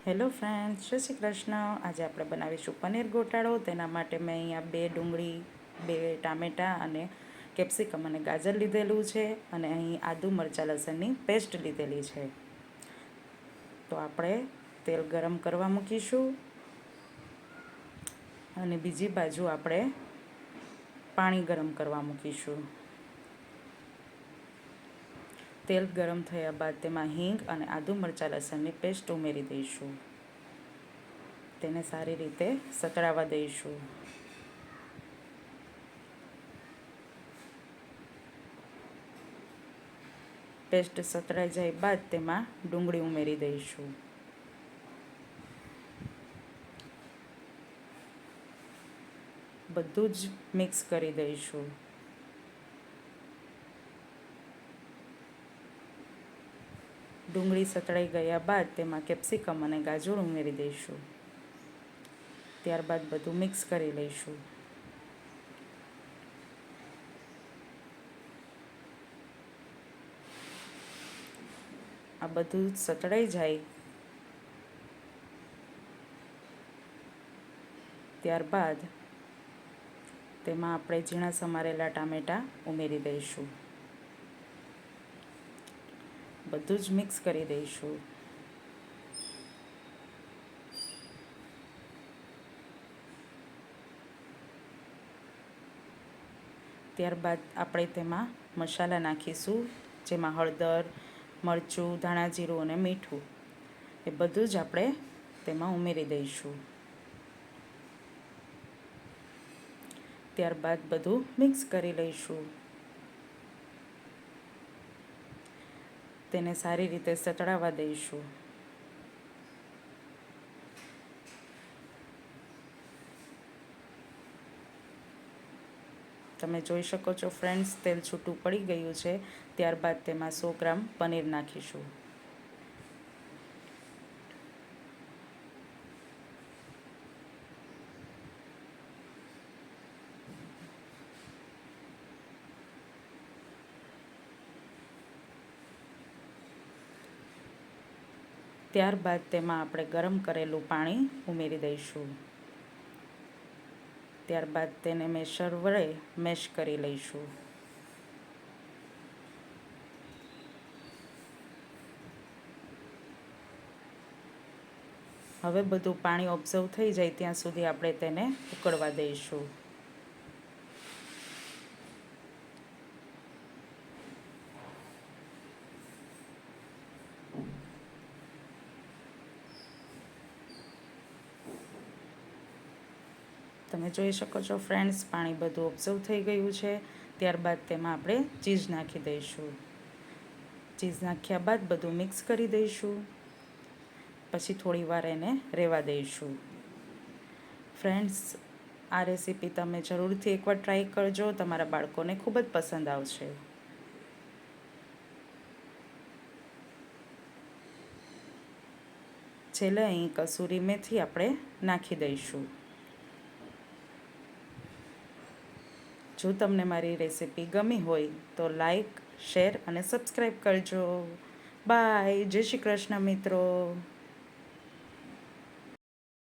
Hello friends, જય શ્રી કૃષ્ણ. આજે આપણે બનાવીશું પનીર ગોટાળો. તેના માટે મેં અહીંયા 2 ડુંગળી, 2 ટામેટાં અને કેપ્સિકમ અને ગાજર લીધેલું છે, અને અહીં આદુ મરચાં લસણની પેસ્ટ લીધેલી છે. તો આપણે તેલ ગરમ કરવા મૂકીશું, અને બીજી બાજુ આપણે પાણી ગરમ કરવા મૂકીશું. તેલ ગરમ થયા બાદ તેમાં હિંગ અને આદુ મરચાં લસણની પેસ્ટ ઉમેરી દઈશું. તેને સારી રીતે સતળાવા દઈશું. પેસ્ટ સતળાઈ જાય બાદ તેમાં ડુંગળી ઉમેરી દઈશું. બધું જ મિક્સ કરી દઈશું. ડુંગળી સતળાઈ ગયા બાદ તેમાં કેપ્સિકમ અને ગાજર ઉમેરી દઈશું. ત્યારબાદ બધું મિક્સ કરી લઈશું. આ બધું સતળાઈ જાય ત્યારબાદ તેમાં આપણે ઝીણા સમારેલા ટામેટાં ઉમેરી દઈશું. બધું જ મિક્સ કરી દઈશું. ત્યારબાદ આપણે તેમાં મસાલા નાખીશું, જેમાં હળદર, મરચું, ધાણા જીરું અને મીઠું, એ બધું જ આપણે તેમાં ઉમેરી દઈશું. ત્યારબાદ બધું મિક્સ કરી લઈશું. તેને સારી રીતે સતળાવા દઈશું. તમે જોઈ શકો છો ફ્રેન્ડ્સ, તેલ છૂટું પડી ગયું છે. ત્યારબાદ તેમાં 100 ગ્રામ પનીર નાખીશું. ત્યારબાદ તેમાં આપણે ગરમ કરેલું પાણી ઉમેરી દઈશું. ત્યારબાદ તેને મેશર વડે મેશ કરી લઈશું. હવે બધું પાણી ઓબ્ઝર્વ થઈ જાય ત્યાં સુધી આપણે તેને ઉકળવા દઈશું. તમે જોઈ શકો છો ફ્રેન્ડ્સ, પાણી બધું ઓબ્ઝર્વ થઈ ગયું છે. ત્યારબાદ તેમાં આપણે ચીઝ નાખી દઈશું. ચીઝ નાખ્યા બાદ બધું મિક્સ કરી દઈશું. પછી થોડી વાર એને રહેવા દઈશું. ફ્રેન્ડ્સ, આ રેસીપી તમે જરૂરથી એકવાર ટ્રાય કરજો. તમારા બાળકોને ખૂબ જ પસંદ આવશે. છેલ્લે અહીં કસૂરી મેથી આપણે નાખી દઈશું. જો તમને મારી રેસીપી ગમી હોય તો લાઈક, શેર અને સબસ્ક્રાઈબ કરજો. બાય. જય શ્રી કૃષ્ણ મિત્રો.